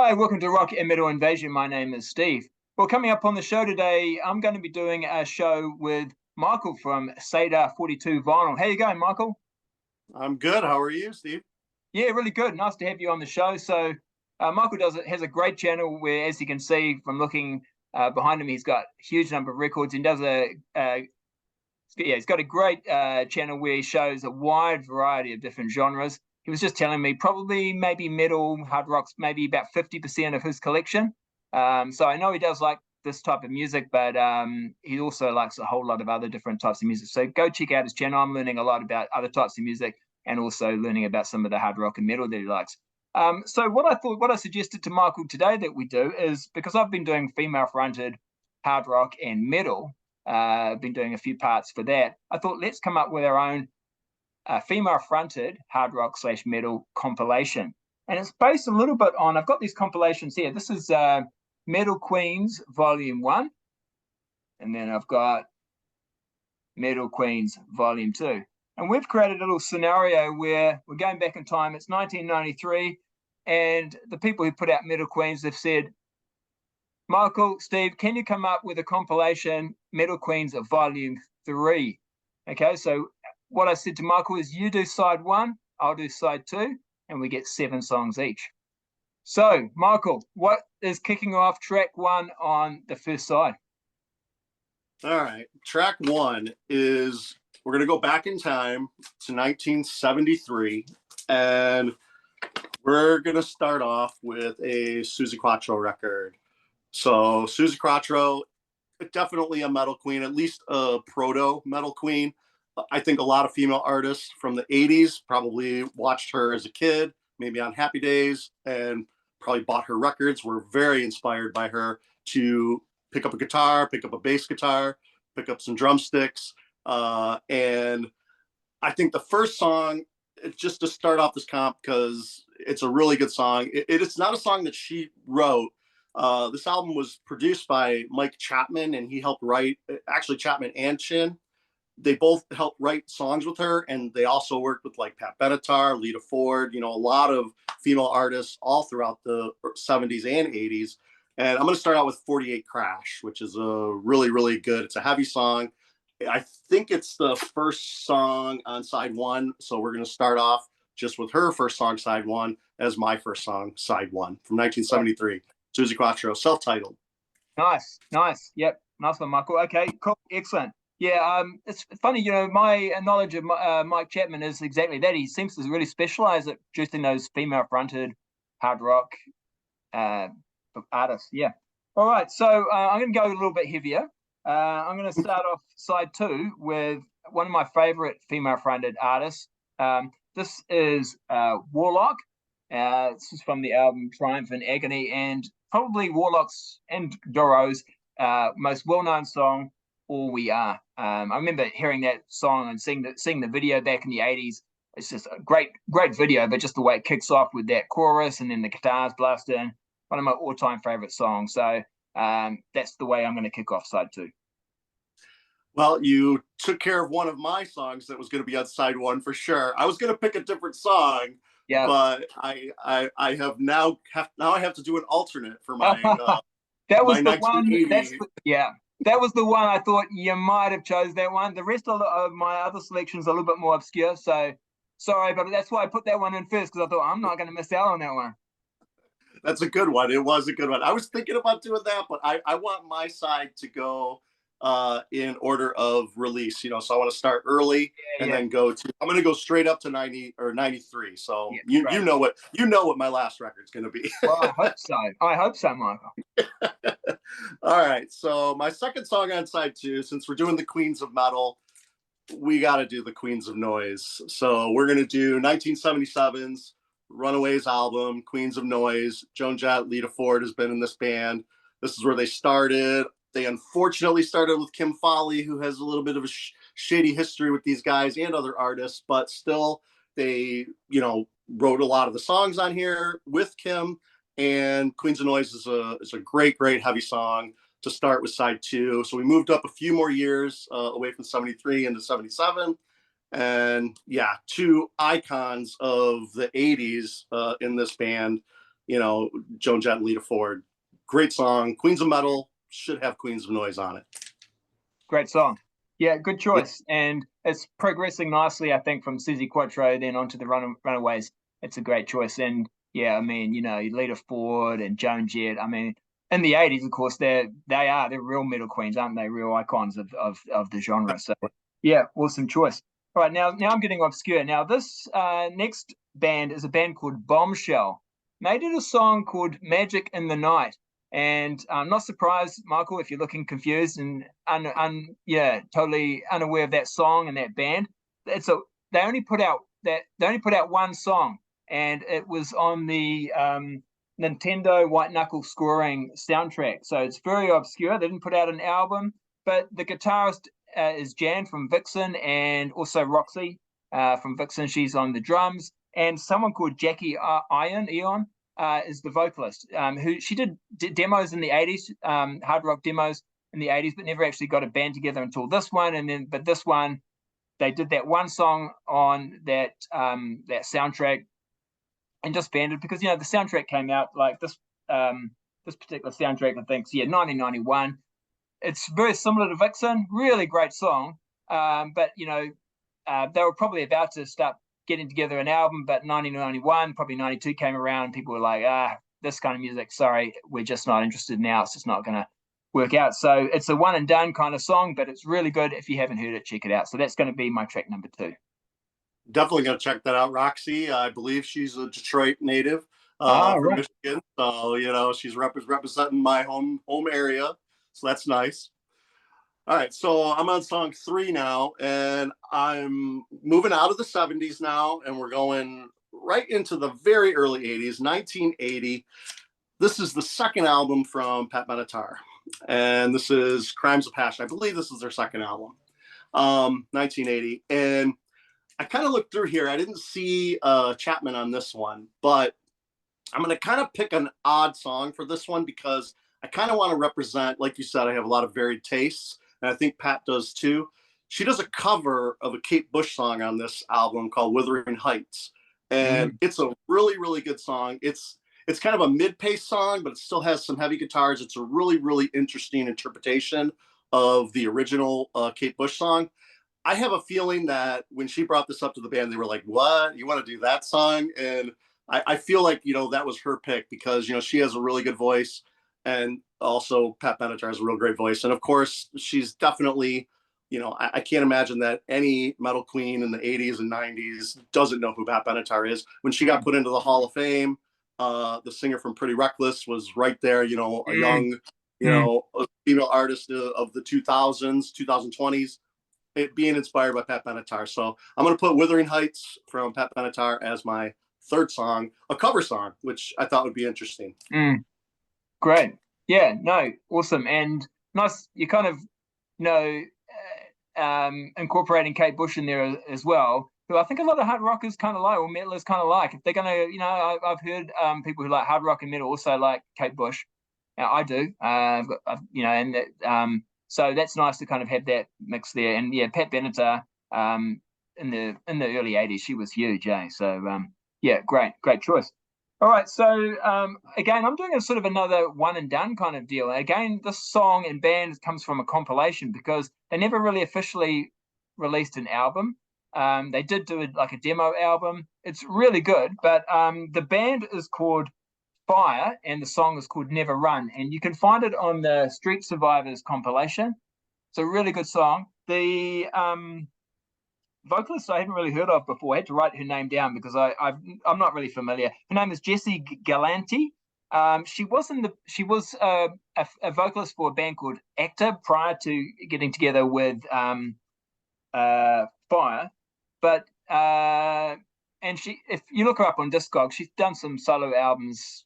Hi, welcome to Rock and Metal Invasion. My name is Steve. Well, coming up on the show today, I'm going to be doing a show with Michael from Sador42 Vinyl. How you going, Michael? I'm good. How are you, Steve? Yeah, really good. Nice to have you on the show. So, Michael has a great channel where, as you can see from looking behind him, he's got a huge number of records and does he's got a great channel where he shows a wide variety of different genres. He was just telling me probably maybe metal, hard rock's maybe about 50% of his collection. So I know he does like this type of music, but he also likes a whole lot of other different types of music. So go check out his channel. I'm learning a lot about other types of music and also learning about some of the hard rock and metal that he likes. So what I suggested to Michael today that we do is, because I've been doing female-fronted hard rock and metal, I've been doing a few parts for that. I thought let's come up with our own female-fronted hard rock / metal compilation. And it's based a little bit on, I've got these compilations here. This is Metal Queens Volume 1. And then I've got Metal Queens Volume 2. And we've created a little scenario where we're going back in time. It's 1993. And the people who put out Metal Queens have said, Michael, Steve, can you come up with a compilation, Metal Queens of Volume 3? Okay, so what I said to Michael is you do side 1, I'll do side 2, and we get 7 songs each. So, Michael, what is kicking off track 1 on the first side? All right. Track 1 is, we're going to go back in time to 1973, and we're going to start off with a Susie Quattro record. So, Susie Quattro, definitely a metal queen, at least a proto-metal queen. I think a lot of female artists from the 80s probably watched her as a kid, maybe on Happy Days, and probably bought her records, were very inspired by her to pick up a guitar, pick up a bass guitar, pick up some drumsticks. And I think the first song, just to start off this comp, because it's a really good song. It's not a song that she wrote. This album was produced by Mike Chapman, and he helped write, actually Chapman and Chin. They both helped write songs with her, and they also worked with like Pat Benatar, Lita Ford, a lot of female artists all throughout the 70s and 80s. And I'm going to start out with 48 Crash, which is a really, really good, it's a heavy song. I think it's the first song on side 1. So we're going to start off just with her first song, side 1, as my first song, side 1, from 1973. Susie Quattro, self-titled. Nice. Yep. Nice one, Michael. Okay, cool. Excellent. Yeah, it's funny, my knowledge of Mike Chapman is exactly that. He seems to really specialize at producing those female-fronted hard rock artists. Yeah. All right, so I'm going to go a little bit heavier. I'm going to start off side 2 with one of my favorite female-fronted artists. This is Warlock. This is from the album Triumph and Agony, and probably Warlock's and Doro's most well-known song, All We Are. I remember hearing that song and seeing the video back in the 80s. It's just a great video, but just the way it kicks off with that chorus and then the guitars blast in, one of my all-time favorite songs. So that's the way I'm going to kick off side 2. Well, you took care of one of my songs that was going to be on side 1 for sure. I was going to pick a different song, yeah, but I have now I have to do an alternate for my that was the one. That was the one I thought you might have chose that one. The rest of my other selections are a little bit more obscure. So sorry, but that's why I put that one in first, because I thought I'm not going to miss out on that one. That's a good one. It was a good one. I was thinking about doing that, but I want my side to go in order of release, so I want to start early and then I'm going to go straight up to 90 or 93. So you know what my last record's going to be. Well, I hope so, Michael. All right. So my second song on side 2, since we're doing the Queens of Metal, we got to do the Queens of Noise. So we're going to do 1977's Runaways album, Queens of Noise. Joan Jett, Lita Ford has been in this band. This is where they started. They unfortunately started with Kim Fowley, who has a little bit of a shady history with these guys and other artists, but still they, wrote a lot of the songs on here with Kim. And Queens of Noise is a great heavy song to start with side 2. So we moved up a few more years away from 73 into 77. And yeah, 2 icons of the 80s in this band. Joan Jett and Lita Ford. Great song. Queens of Metal should have Queens of Noise on it. Great song. Yeah, good choice. Yeah. And it's progressing nicely, I think, from Susie Quattro then onto the Runaways. It's a great choice. And yeah, I mean, Lita Ford and Joan Jett. I mean, in the 80s, of course, they're real metal queens, aren't they? Real icons of the genre. So yeah, awesome choice. All right, now I'm getting obscure. Now this next band is a band called Bombshell. They did a song called Magic in the Night. And I'm not surprised, Michael, if you're looking confused and totally unaware of that song and that band. They only put out one song, and it was on the Nintendo White Knuckle Scoring soundtrack. So it's very obscure. They didn't put out an album, but the guitarist is Jan from Vixen, and also Roxy from Vixen. She's on the drums, and someone called Jackie Eon is the vocalist, who she did demos in the 80s, hard rock demos in the 80s, but never actually got a band together until this one. But this one, they did that one song on that soundtrack and just banded because the soundtrack came out like this particular soundtrack, I think, 1991. It's very similar to Vixen, really great song, but they were probably about to start getting together an album, but 1991, probably 92 came around, and people were like, this kind of music, sorry, we're just not interested now. It's just not going to work out. So it's a one and done kind of song, but it's really good. If you haven't heard it, check it out. So that's going to be my track number 2. Definitely going to check that out. Roxy, I believe she's a Detroit native from right. Michigan. So, she's representing my home area. So that's nice. All right, so I'm on song 3 now, and I'm moving out of the 70s now, and we're going right into the very early 80s, 1980. This is the second album from Pat Benatar, and this is Crimes of Passion. I believe this is their second album, 1980. And I kind of looked through here. I didn't see Chapman on this one, but I'm going to kind of pick an odd song for this one because I kind of want to represent, like you said, I have a lot of varied tastes. And I think Pat does too. She does a cover of a Kate Bush song on this album called Wuthering Heights. And it's a really, really good song. It's kind of a mid-paced song, but it still has some heavy guitars. It's a really, really interesting interpretation of the original Kate Bush song. I have a feeling that when she brought this up to the band, they were like, what? You want to do that song? And I feel like, that was her pick because, she has a really good voice. And also Pat Benatar has a real great voice. And of course, she's definitely, I can't imagine that any metal queen in the 80s and 90s doesn't know who Pat Benatar is. When she got put into the Hall of Fame, the singer from Pretty Reckless was right there, a young, a female artist of the 2000s, 2020s, being inspired by Pat Benatar. So I'm going to put Wuthering Heights from Pat Benatar as my third song, a cover song, which I thought would be interesting. Great. Yeah, no, awesome. And nice, you kind of, incorporating Kate Bush in there as well, who I think a lot of hard rockers kind of like, or metalers kind of like. If they're going to, I've heard people who like hard rock and metal also like Kate Bush. I do, so that's nice to kind of have that mix there. And yeah, Pat Benatar, in the early 80s, she was huge, eh? So yeah, great choice. All right, so again, I'm doing a sort of another one and done kind of deal. Again, this song and band comes from a compilation because they never really officially released an album. They did do like a demo album. It's really good, but the band is called Fire and the song is called Never Run, and you can find it on the Street Survivors compilation. It's a really good song. The vocalist I hadn't really heard of before. I had to write her name down because I'm not really familiar. Her name is Jessie Galanti. She was a vocalist for a band called Actor prior to getting together with Fire, but and if you look her up on Discogs, she's done some solo albums,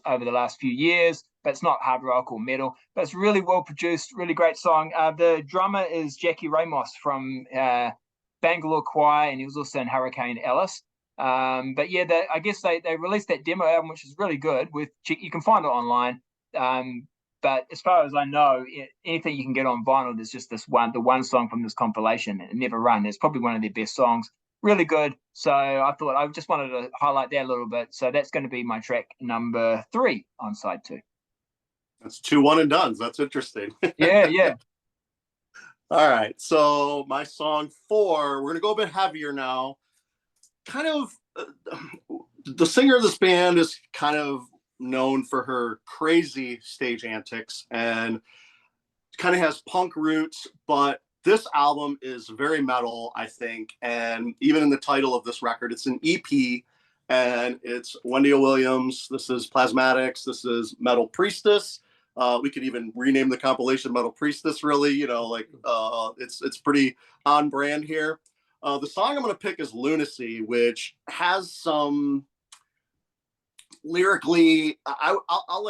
over the last few years. But it's not hard rock or metal. But it's really well produced, really great song. The drummer is Jackie Ramos from Bangalore Choir, and he was also in Hurricane Alice. But yeah, I guess they released that demo album, which is really good. You can find it online. But as far as I know, anything you can get on vinyl, there's just the one song from this compilation, Never Run. It's probably one of their best songs. really good. So I thought I just wanted to highlight that a little bit. So that's going to be my track number 3 on side 2. That's 2 one and dones. That's interesting. Yeah, yeah. All right. So my song 4, we're going to go a bit heavier now. Kind of, the singer of this band is kind of known for her crazy stage antics and kind of has punk roots, but this album is very metal, I think. And even in the title of this record, it's an EP, and it's Wendy O. Williams. This is Plasmatics. This is Metal Priestess. We could even rename the compilation Metal Priestess, really. You know, like it's pretty on brand here. The song I'm going to pick is Lunacy, which has some lyrically, I'll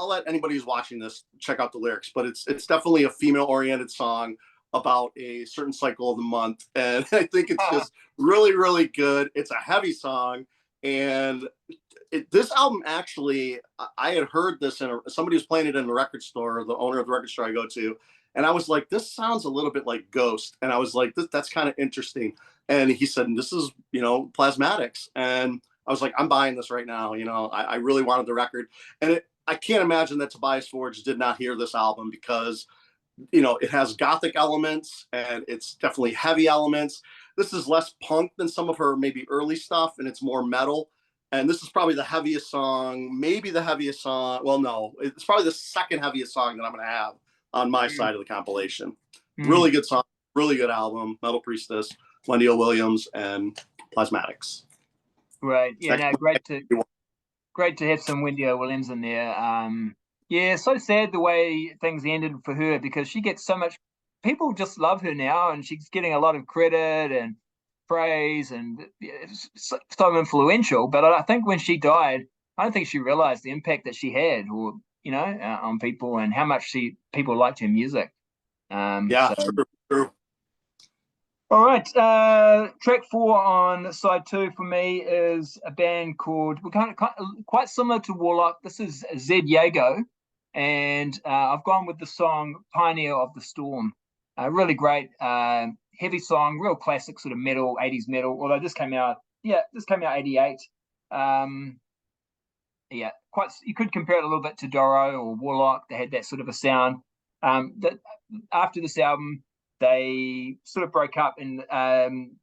let anybody who's watching this check out the lyrics, but it's definitely a female oriented song about a certain cycle of the month, and I think it's just really, really good. It's a heavy song, and this album actually, I had heard this somebody was playing it in the record store, the owner of the record store I go to, and I was like, this sounds a little bit like Ghost, and I was like, that's kind of interesting. And he said, this is, Plasmatics, and I was like, I'm buying this right now. I really wanted the record, and I can't imagine that Tobias Forge did not hear this album, because it has gothic elements and it's definitely heavy elements. This is less punk than some of her maybe early stuff, and it's more metal. And this is probably the heaviest song, maybe the heaviest song. Well, no, it's probably the second heaviest song that I'm going to have on my side of the compilation. Really good song, really good album. Metal Priestess, Wendy O. Williams, and Plasmatics. Right. Yeah. No, great to have some Wendy O. Williams in there. Yeah, so sad the way things ended for her, because she gets so much. People just love her now, and she's getting a lot of credit and praise, and so influential. But I think when she died, I don't think she realized the impact that she had, or on people, and how much people liked her music. Yeah, true. All right, track 4 on side 2 for me is a band called, quite similar to Warlock. This is Zed Yago, and I've gone with the song Pioneer of the Storm. Really great, heavy song, real classic sort of metal, 80s metal, although this came out 88. Yeah, you could compare it a little bit to Doro or Warlock. They had that sort of a sound. After this album, they sort of broke up, and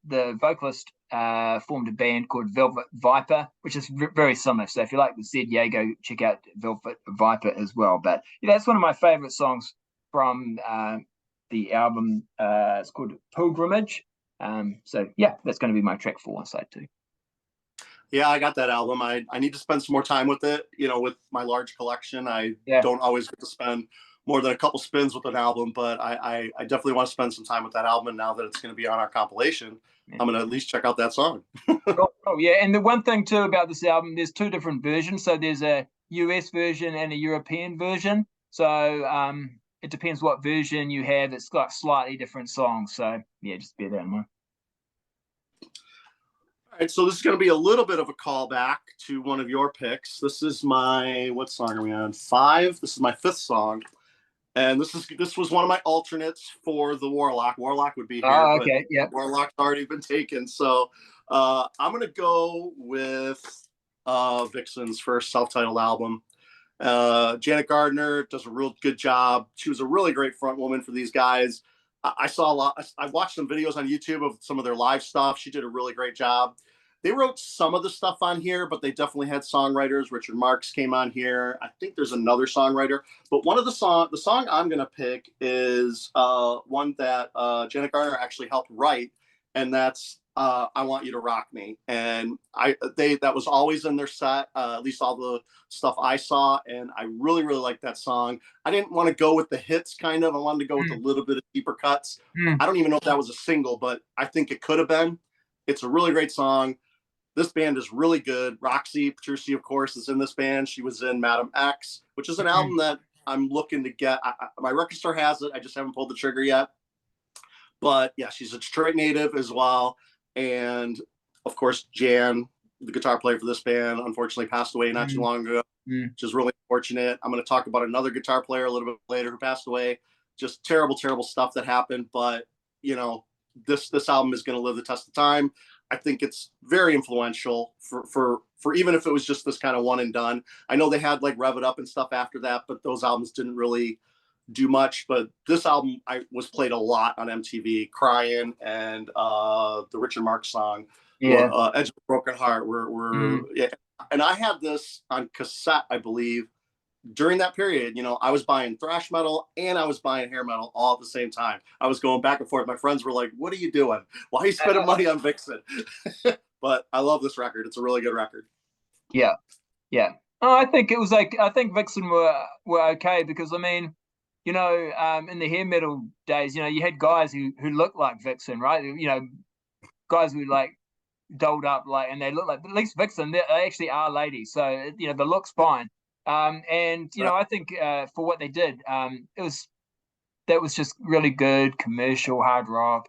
the vocalist formed a band called Velvet Viper, which is very similar. So if you like the Zed Yago, check out Velvet Viper as well. But that's one of my favorite songs from the album. It's called Pilgrimage. So yeah, that's going to be my track 4 on side 2. Yeah, I got that album. I need to spend some more time with it. With my large collection, I don't always get to spend more than a couple spins with an album, but I definitely want to spend some time with that album. And now that it's going to be on our compilation, I'm going to at least check out that song. Oh, yeah. And the one thing too about this album, there's 2 different versions. So there's a US version and a European version. So it depends what version you have. It's got slightly different songs. So yeah, just bear that in mind. All right, so this is going to be a little bit of a callback to one of your picks. This is what song are we on? 5. This is my 5th song. And this was one of my alternates for the Warlock. Warlock would be here, okay. Yep. Warlock's already been taken. So I'm going to go with Vixen's first self-titled album. Janet Gardner does a real good job. She was a really great front woman for these guys. I saw a lot. I watched some videos on YouTube of some of their live stuff. She did a really great job. They wrote some of the stuff on here, but they definitely had songwriters. Richard Marx came on here. I think there's another songwriter, but the song I'm going to pick is one that Janet Garner actually helped write, and that's I Want You to Rock Me. And that was always in their set, at least all the stuff I saw, and I really, really like that song. I didn't want to go with the hits, kind of. I wanted to go with a little bit of deeper cuts. I don't even know if that was a single, but I think it could have been. It's a really great song. This band is really good. Roxy Petrucci, of course, is in this band. She was in Madam X, which is an album that I'm looking to get. My record store has it. I just haven't pulled the trigger yet. But yeah, she's a Detroit native as well. And of course, Jan, the guitar player for this band, unfortunately passed away not too long ago, which is really unfortunate. I'm going to talk about another guitar player a little bit later who passed away. Just terrible, terrible stuff that happened. But, this album is going to live the test of time. I think it's very influential for even if it was just this kind of one and done. I know they had like Rev It Up and stuff after that, but those albums didn't really do much. But this album was played a lot on MTV, Crying and the Richard Marx song, Edge of a Broken Heart. Yeah. And I had this on cassette, I believe. During that period, you know, I was buying thrash metal and I was buying hair metal all at the same time. I was going back and forth. My friends were like, "What are you doing? Why are you spending money on Vixen?" But I love this record. It's a really good record. Yeah. Oh, I think it was like, I think Vixen were okay, because I mean, you know, in the hair metal days, you know, you had guys who looked like Vixen, right? You know, guys who like dolled up, like, and they look like, at least Vixen, they actually are ladies, so you know, the look's fine. And you know, I think for what they did, that was just really good commercial hard rock.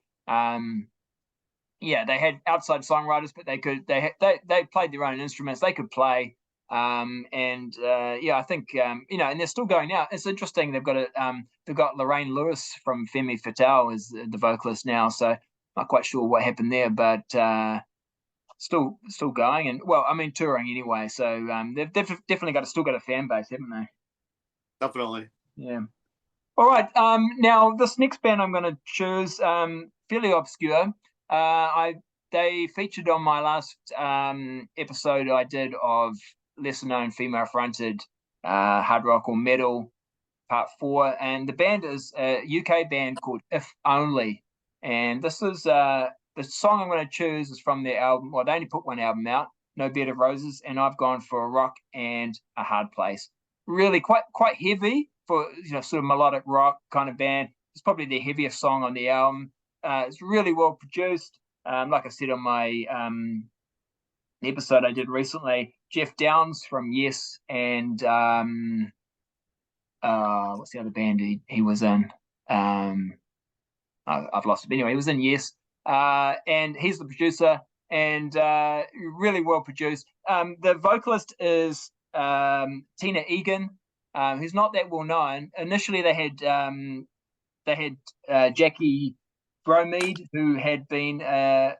Yeah, they had outside songwriters, but they played their own instruments. They could play. Yeah, I think you know, and they're still going now. It's interesting. They've got Lorraine Lewis from Femme Fatale as the vocalist now. So not quite sure what happened there, but still going, and well, I mean, touring anyway. So they've definitely still got a fan base, haven't they? Definitely. Yeah. All right. Now this next band I'm going to choose, fairly obscure. They featured on my last episode I did of lesser known female fronted hard rock or metal part 4, and the band is a UK band called If Only, and this is the song I'm going to choose is from their album. Well, they only put one album out, No Bed of Roses, and I've gone for a rock and a hard place. Really quite heavy for, you know, sort of melodic rock kind of band. It's probably the heaviest song on the album. It's really well produced. Like I said on my episode I did recently, Jeff Downes from Yes and what's the other band he was in? I've lost it. But anyway, he was in Yes, and he's the producer, and really well produced. The vocalist is Tina Egan, who's not that well known. Initially, they had Jackie Bromede, who had been Jackie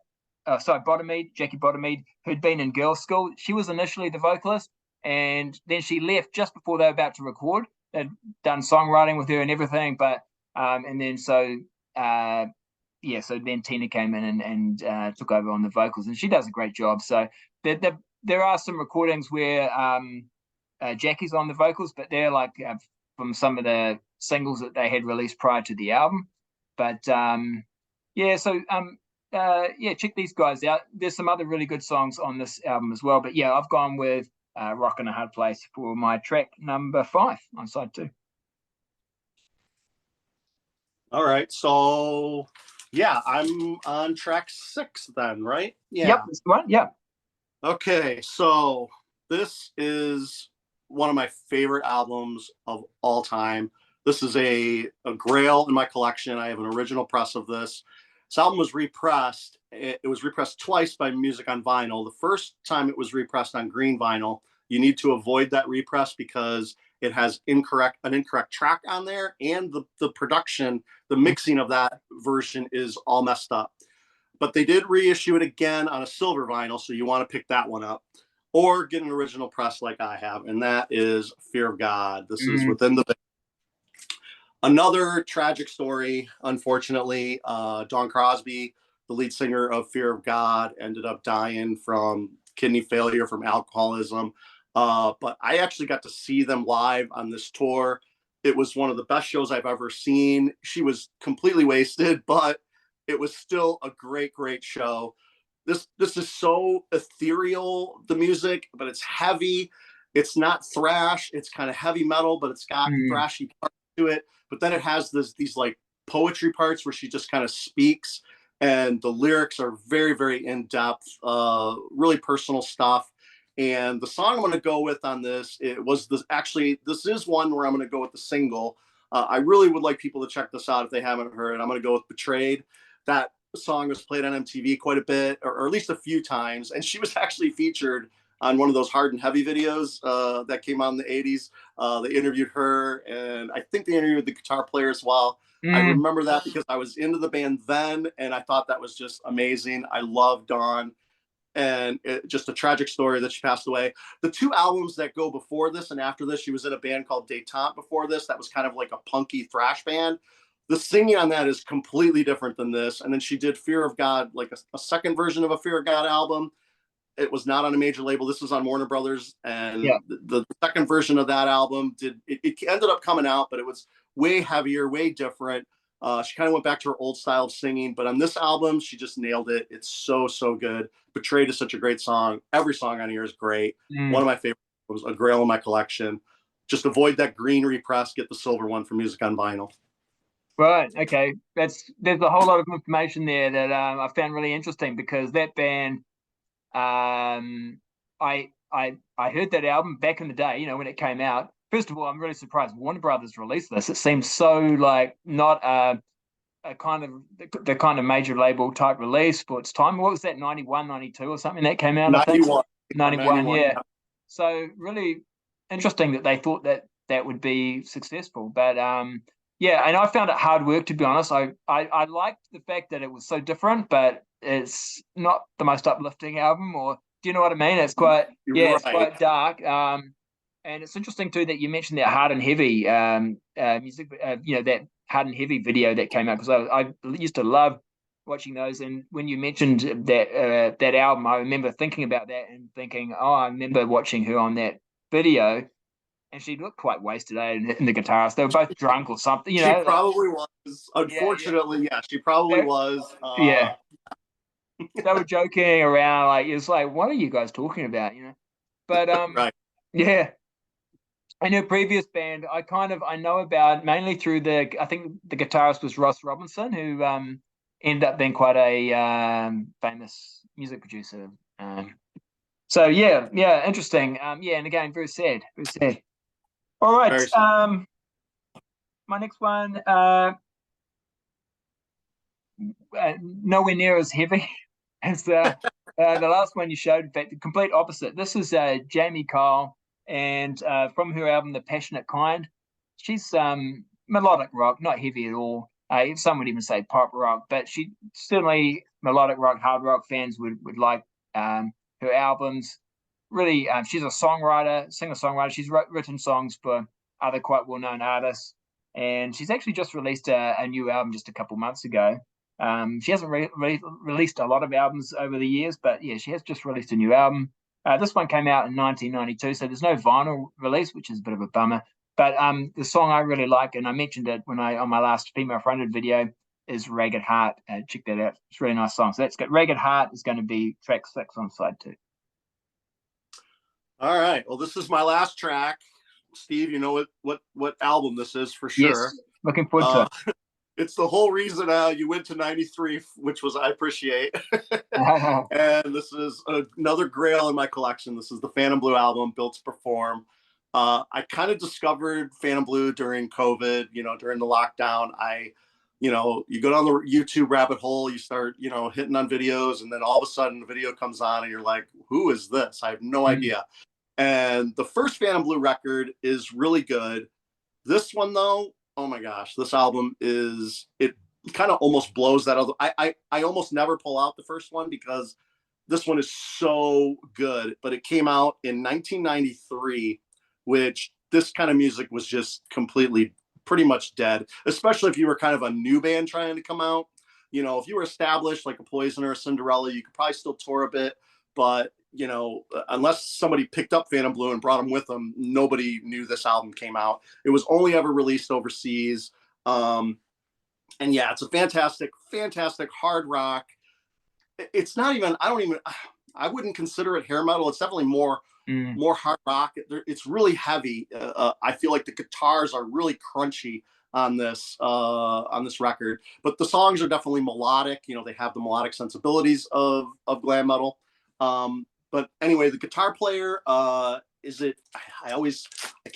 Bottomede, who'd been in Girls' School. She was initially the vocalist, and then she left just before they were about to record. They'd done songwriting with her and everything, but and then so then Tina came in and took over on the vocals, and she does a great job. So there are some recordings where Jackie's on the vocals, but they're like from some of the singles that they had released prior to the album. But check these guys out. There's some other really good songs on this album as well. But yeah, I've gone with Rock and a Hard Place for my track number 5 on side 2. All right, so yeah, I'm on track 6 then, right? Yeah. Yep, that's the one. Yeah. Okay, so this is one of my favorite albums of all time. This is a grail in my collection. I have an original press of this. This album was repressed. It was repressed twice by Music on Vinyl. The first time it was repressed on green vinyl. You need to avoid that repress because it has an incorrect track on there, and the production, the mixing of that version is all messed up. But they did reissue it again on a silver vinyl, so you want to pick that one up, or get an original press like I have, and that is Fear of God. This is within the another tragic story. Unfortunately, Dawn Crosby, the lead singer of Fear of God, ended up dying from kidney failure, from alcoholism. But I actually got to see them live on this tour. It was one of the best shows I've ever seen. She was completely wasted, but it was still a great, great show. This is so ethereal, the music, but it's heavy. It's not thrash. It's kind of heavy metal, but it's got thrashy parts to it. But then it has these like poetry parts where she just kind of speaks, and the lyrics are very, very in-depth, really personal stuff. And the song I'm going to go with on this, this is one where I'm going to go with the single. I really would like people to check this out if they haven't heard. I'm going to go with Betrayed. That song was played on MTV quite a bit, or at least a few times. And she was actually featured on one of those Hard and Heavy videos that came out in the 80s. They interviewed her, and I think they interviewed the guitar player as well. I remember that because I was into the band then, and I thought that was just amazing. I love Dawn, and just a tragic story that she passed away. The 2 albums that go before this and after this, she was in a band called Detente before this. That was kind of like a punky thrash band. The singing on that is completely different than this. And then she did Fear of God, like a second version of a Fear of God album. It was not on a major label. This was on Warner Brothers. And the second version of that album it ended up coming out, but it was way heavier, way different. She kind of went back to her old style of singing, but on this album, she just nailed it. It's so, so good. Betrayed is such a great song. Every song on here is great. One of my favorites was A Grail in my collection. Just avoid that green repress, get the silver one for Music on Vinyl. Right. Okay. There's a whole lot of information there that I found really interesting, because that band, I heard that album back in the day, when it came out. First of all, I'm really surprised Warner Brothers released this. It seems so like not a kind of the kind of major label type release for its time. What was that, 91, 92 or something that came out? 91. 91, yeah. So really interesting that they thought that would be successful. But yeah, and I found it hard work, to be honest. I liked the fact that it was so different, but it's not the most uplifting album, or do you know what I mean? It's quite it's quite dark. And it's interesting too that you mentioned that Hard and Heavy music, that Hard and Heavy video that came out, because I used to love watching those. And when you mentioned that album, I remember thinking about that and thinking, oh, I remember watching her on that video, and she looked quite wasted, in the guitarist. They were both drunk or something. She probably was. Unfortunately, she probably was. Yeah. They were joking around, like, it's like, what are you guys talking about? But right. Yeah. In her previous band, I know about mainly through I think the guitarist was Ross Robinson, who ended up being quite a famous music producer. So yeah, interesting. And again, very sad, very sad. All right. My next one, nowhere near as heavy as the last one you showed. In fact, the complete opposite. This is Jamie Kyle. And from her album, The Passionate Kind. She's melodic rock, not heavy at all. Some would even say pop rock, but she certainly melodic rock, hard rock fans would like her albums. Really, she's a songwriter, singer-songwriter. She's written songs for other quite well-known artists. And she's actually just released a new album just a couple months ago. She hasn't released a lot of albums over the years, but yeah, she has just released a new album. This one came out in 1992, so there's no vinyl release, which is a bit of a bummer. But the song I really like, and I mentioned it on my last female-fronted video, is Ragged Heart. Check that out. It's a really nice song. So that's good. Ragged Heart is going to be track 6 on side 2. All right. Well, this is my last track. Steve, you know what album this is for sure. Yes. Looking forward to it. It's the whole reason you went to 93, which was I appreciate. And this is another grail in my collection. This is the Phantom Blue album, Built to Perform. I kind of discovered Phantom Blue during COVID, during the lockdown. You go down the YouTube rabbit hole, you start, hitting on videos, and then all of a sudden the video comes on and you're like, who is this? I have no idea. And the first Phantom Blue record is really good. This one, though, oh my gosh, this album it kind of almost blows that other. I almost never pull out the first one because this one is so good. But it came out in 1993, which this kind of music was just completely pretty much dead, especially if you were kind of a new band trying to come out. If you were established like a Poison or a Cinderella, you could probably still tour a bit, but unless somebody picked up Phantom Blue and brought them with them, nobody knew this album came out. It was only ever released overseas. And yeah, it's a fantastic hard rock. It's not even, I wouldn't consider it hair metal. It's definitely more hard rock. It's really heavy. I feel like the guitars are really crunchy on this record, but the songs are definitely melodic. They have the melodic sensibilities of glam metal. But anyway, the guitar player, I can't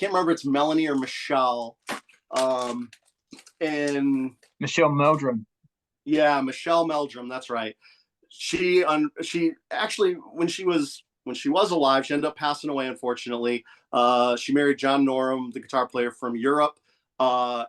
remember if it's Melanie or Michelle. And Michelle Meldrum. Yeah, Michelle Meldrum, that's right. She actually, when she was when she was alive. She ended up passing away, unfortunately. She married John Norum, the guitar player from Europe.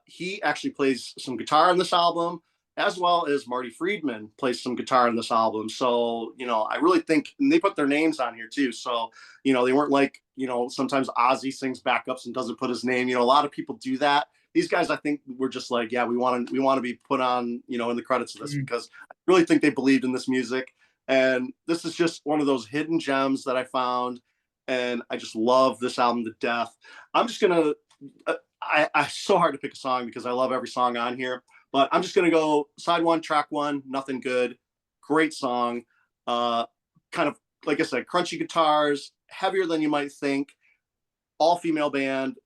He actually plays some guitar on this album, as well as Marty Friedman plays some guitar on this album. So, I really think, and they put their names on here too. So, they weren't like, sometimes Ozzy sings backups and doesn't put his name. A lot of people do that. These guys, I think, were just like, yeah, we want to be put on, in the credits of this, because I really think they believed in this music. And this is just one of those hidden gems that I found. And I just love this album to death. I'm just going to, it's so hard to pick a song because I love every song on here. But I'm just going to go side one, track one, Nothing Good. Great song. Kind of, like I said, crunchy guitars, heavier than you might think, all female band,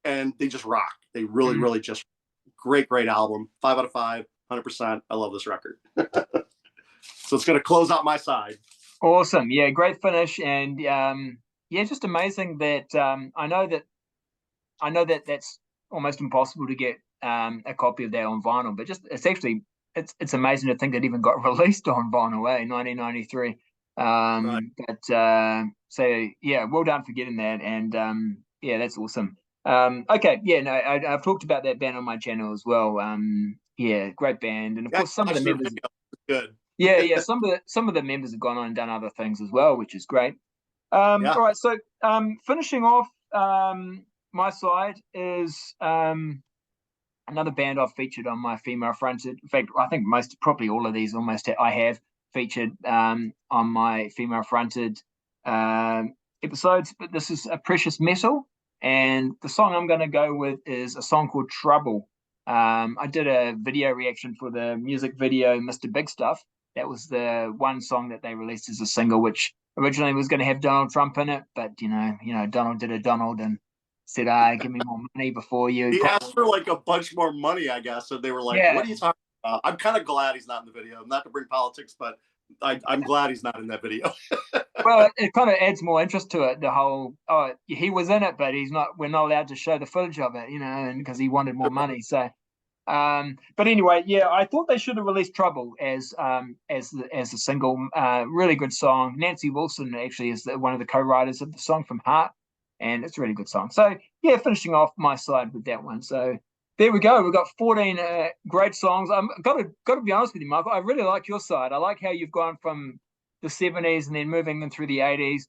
and they just rock. They really, really just great album. 5 out of 5, 100%. I love this record. So it's going to close out my side. Awesome. Yeah, great finish. And just amazing that I know that that's almost impossible to get a copy of that on vinyl, but just it's amazing to think it even got released on vinyl, 1993. Right. But so yeah, well done for getting that, and that's awesome. Okay, I've talked about that band on my channel as well. Great band, and of course some of the members good. some of the members have gone on and done other things as well, which is great. All right, so finishing off my side is another band I've featured on my female fronted. In fact, I think probably all of these almost I have featured on my female fronted episodes, but this is a Precious Metal, and the song I'm going to go with is a song called Trouble. I did a video reaction for the music video Mr. Big Stuff. That was the one song that they released as a single, which originally was going to have Donald Trump in it, but Donald did a Donald and said, give me more money before you. He asked for like a bunch more money, I guess. So they were like, what are you talking about? I'm kind of glad he's not in the video. Not to bring politics, but I'm glad he's not in that video. Well, it kind of adds more interest to it. The whole, he was in it, but we're not allowed to show the footage of it, and because he wanted more money. So, but anyway, I thought they should have released Trouble as a single. Really good song. Nancy Wilson actually is one of the co-writers of the song from Heart, and it's a really good song. So finishing off my side with that one. So there we go. We've got 14 great songs. I'm got to be honest with you, Michael. I really like your side. I like how you've gone from the 70s and then moving them through the 80s.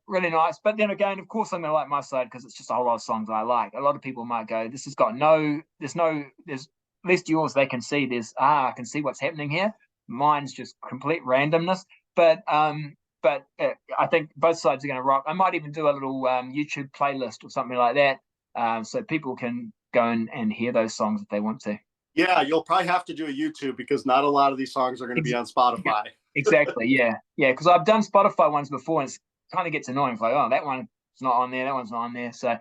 Really nice. But then again, of course, I'm going to like my side because it's just a whole lot of songs I like. A lot of people might go, this has got there's at least yours, they can see I can see what's happening here. Mine's just complete randomness. But I think both sides are going to rock. I might even do a little YouTube playlist or something like that, so people can go and hear those songs if they want to. Yeah, you'll probably have to do a YouTube because not a lot of these songs are going to be on Spotify. Exactly, yeah, because I've done Spotify ones before, and it kind of gets annoying. It's like, that one's not on there, that one's not on there. So,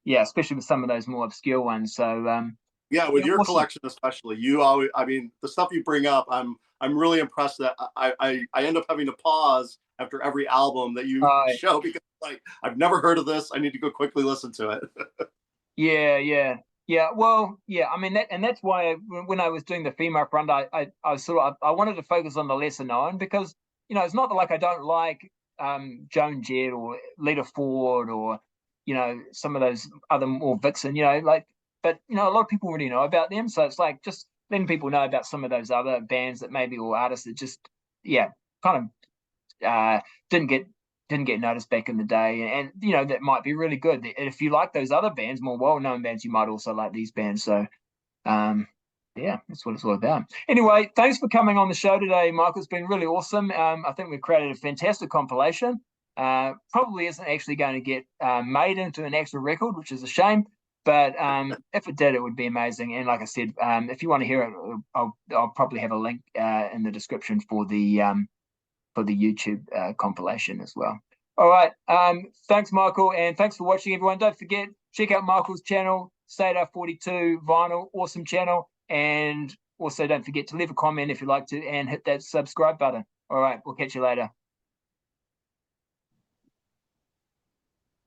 especially with some of those more obscure ones. So, with your collection especially, you always, the stuff you bring up, I'm really impressed that I end up having to pause after every album that you show because I've never heard of this. I need to go quickly listen to it. Yeah. Well, that's why when I was doing the female front, I wanted to focus on the lesser known because it's not like I don't like Joan Jett or Lita Ford or some of those other more Vixen, but a lot of people already know about them, so it's like just letting people know about some of those other bands that maybe or artists that just kind of didn't get noticed back in the day, and that might be really good. If you like those other bands, more well-known bands, you might also like these bands. So that's what it's all about. Anyway, thanks for coming on the show today, Michael. It's been really awesome. I think we've created a fantastic compilation. Probably isn't actually going to get made into an actual record, which is a shame, but if it did, it would be amazing. And like I said, if you want to hear it, I'll probably have a link in the description for the YouTube compilation as well. All right. Thanks, Michael, and thanks for watching, everyone. Don't forget, check out Michael's channel, Sador42 Vinyl, awesome channel. And also don't forget to leave a comment if you'd like to and hit that subscribe button. All right. We'll catch you later.